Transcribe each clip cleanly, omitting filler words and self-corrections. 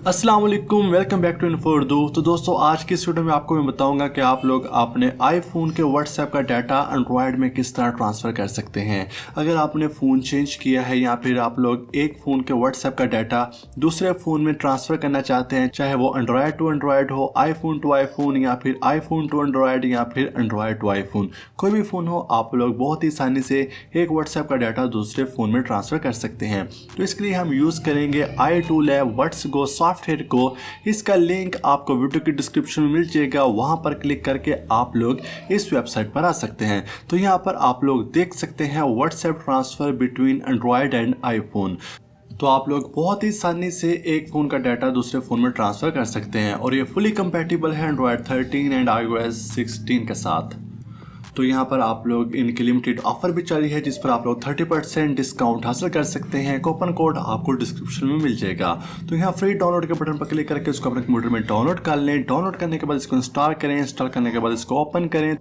अस्सलाम वालेकुम, welcome back to info Urdu. तो दोस्तों, आज की इस वीडियो में आपको मैं बताऊंगा कि आप लोग अपने आईफोन के व्हाट्सएप का डाटा एंड्रॉयड में किस तरह ट्रांसफ़र कर सकते हैं। अगर आपने फ़ोन चेंज किया है या फिर आप लोग एक फ़ोन के व्हाट्सएप का डाटा दूसरे फ़ोन में ट्रांसफ़र करना चाहते हैं, चाहे वो एंड्रॉयड टू एंड्रॉयड हो, आईफोन टू आईफोन या फिर आईफोन टू एंड्रॉयड या फिर एंड्रॉयड टू आईफोन, कोई भी फ़ोन हो, आप लोग बहुत ही आसानी से एक व्हाट्सएप का डाटा दूसरे फ़ोन में ट्रांसफ़र कर सकते हैं। तो इसके लिए हम यूज़ करेंगे iToolab व्हाट्स गो सॉफ्टवेयर को। इसका लिंक आपको वीडियो की डिस्क्रिप्शन में मिल जाएगा, वहां पर क्लिक करके आप लोग इस वेबसाइट पर आ सकते हैं। तो यहां पर आप लोग देख सकते हैं WhatsApp transfer between Android and iPhone. तो आप लोग बहुत ही आसानी से एक फ़ोन का डाटा दूसरे फ़ोन में ट्रांसफ़र कर सकते हैं और ये फुली कंपैटिबल है एंड्रॉयड 13 एंड iOS 16 के साथ। तो यहाँ पर आप लोग इनकी लिमिटेड ऑफर भी चल रही है, जिस पर आप लोग 30% डिस्काउंट हासिल कर सकते हैं। कूपन कोड आपको डिस्क्रिप्शन में मिल जाएगा। तो यहाँ फ्री डाउनलोड के बटन पर क्लिक करके इसको अपने कंप्यूटर में डाउनलोड कर लें। डाउनलोड करने के बाद इसको इंस्टॉल करें। इंस्टॉल करने के बाद इसको ओपन करें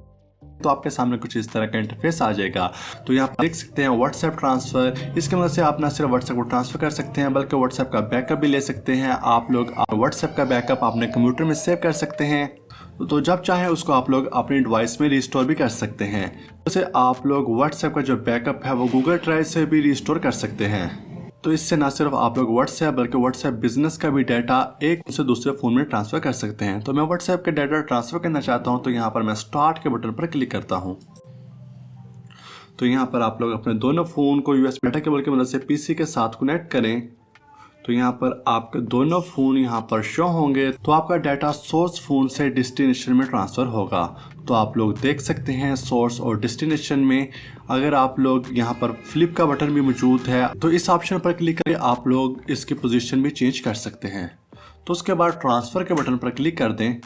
तो आपके सामने कुछ इस तरह का इंटरफेस आ जाएगा। तो यहाँ पर देख सकते हैं व्हाट्सएप ट्रांसफ़र। इसकी मदद से आप ना सिर्फ व्हाट्सएप को ट्रांसफ़र कर सकते हैं बल्कि व्हाट्सएप का बैकअप भी ले सकते हैं। आप लोग व्हाट्सएप का बैकअप अपने कंप्यूटर में सेव कर सकते हैं, तो जब चाहें उसको आप लोग अपने डिवाइस में रिस्टोर भी कर सकते हैं। जैसे आप लोग व्हाट्सएप का जो बैकअप है वो गूगल ड्राइव से भी रिस्टोर कर सकते हैं। तो इससे ना सिर्फ आप लोग व्हाट्सएप बल्कि व्हाट्सएप बिजनेस का भी डाटा एक से दूसरे फ़ोन में ट्रांसफ़र कर सकते हैं। तो मैं व्हाट्सएप के डाटा ट्रांसफ़र करना चाहता हूँ, तो यहाँ पर मैं स्टार्ट के बटन पर क्लिक करता हूँ। तो यहाँ पर आप लोग अपने दोनों फ़ोन को यूएसबी डाटा केबल की मदद से पीसी के साथ कनेक्ट करें। तो यहाँ पर आपके दोनों फ़ोन यहाँ पर शो होंगे। तो आपका डाटा सोर्स फ़ोन से डेस्टिनेशन में ट्रांसफ़र होगा। तो आप लोग देख सकते हैं सोर्स और डेस्टिनेशन में अगर आप लोग यहाँ पर फ्लिप का बटन भी मौजूद है, तो इस ऑप्शन पर क्लिक करके आप लोग इसकी पोजीशन भी चेंज कर सकते हैं। तो उसके बाद ट्रांसफ़र के बटन पर क्लिक कर दें।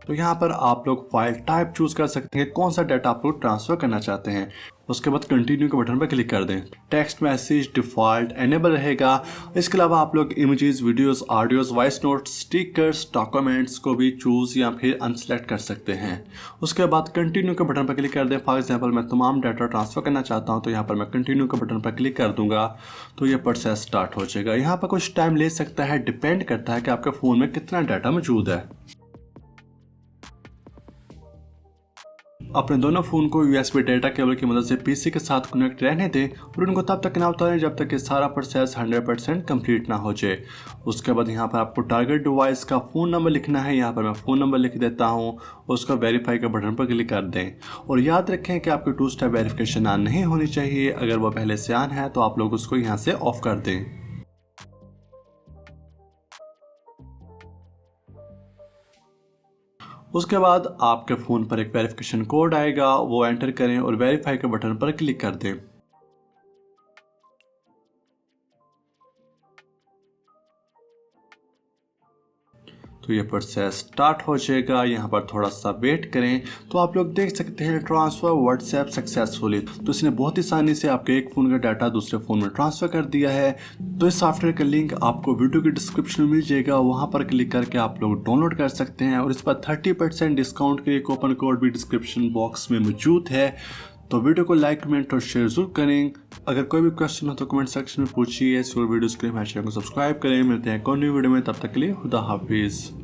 तो यहाँ पर आप लोग फाइल टाइप चूज़ कर सकते हैं, कौन सा डाटा आप लोग ट्रांसफ़र करना चाहते हैं। उसके बाद कंटिन्यू के बटन पर क्लिक कर दें। टेक्स्ट मैसेज डिफ़ॉल्ट एनेबल रहेगा। इसके अलावा आप लोग images, videos, audios, voice notes, stickers, documents को भी चूज़ या फिर अनसेलेक्ट कर सकते हैं। उसके बाद कंटिन्यू के बटन पर क्लिक कर दें। फॉर एग्जांपल मैं तमाम डाटा ट्रांसफ़र करना चाहता हूँ, तो यहाँ पर मैं कंटिन्यू के बटन पर क्लिक कर दूँगा तो ये प्रोसेस स्टार्ट हो जाएगा। यहाँ पर कुछ टाइम ले सकता है, डिपेंड करता है कि आपके फ़ोन में कितना डाटा मौजूद है। अपने दोनों फ़ोन को यूएसबी डाटा केबल की मदद से पीसी के साथ कनेक्ट रहने दें और उनको तब तक ना उतारें जब तक कि सारा प्रोसेस 100% कंप्लीट ना हो जाए। उसके बाद यहाँ पर आपको टारगेट डिवाइस का फ़ोन नंबर लिखना है। यहाँ पर मैं फ़ोन नंबर लिख देता हूँ। उसका वेरीफाई के बटन पर क्लिक कर दें और याद रखें कि आपकी 2 स्टेप वेरिफिकेशन ऑन नहीं होनी चाहिए। अगर वो पहले से ऑन है तो आप लोग उसको यहाँ से ऑफ कर दें। उसके बाद आपके फ़ोन पर एक वेरिफिकेशन कोड आएगा, वो एंटर करें और वेरीफाई के बटन पर क्लिक कर दें। तो ये प्रोसेस स्टार्ट हो जाएगा। यहाँ पर थोड़ा सा वेट करें तो आप लोग देख सकते हैं ट्रांसफ़र व्हाट्सएप सक्सेसफुली। तो इसने बहुत ही आसानी से आपके एक फ़ोन का डाटा दूसरे फ़ोन में ट्रांसफ़र कर दिया है। तो इस सॉफ्टवेयर का लिंक आपको वीडियो की डिस्क्रिप्शन में मिल जाएगा, वहाँ पर क्लिक करके आप लोग डाउनलोड कर सकते हैं और इस पर 30% डिस्काउंट के लिए कूपन कोड भी डिस्क्रिप्शन बॉक्स में मौजूद है। तो वीडियो को लाइक, कमेंट और शेयर जरूर करें। अगर कोई भी क्वेश्चन हो तो कमेंट सेक्शन में पूछिए। वीडियोज़ के लिए हमारे चैनल को सब्सक्राइब करें। मिलते हैं कोई नई वीडियो में, तब तक के लिए खुदा हाफिज़।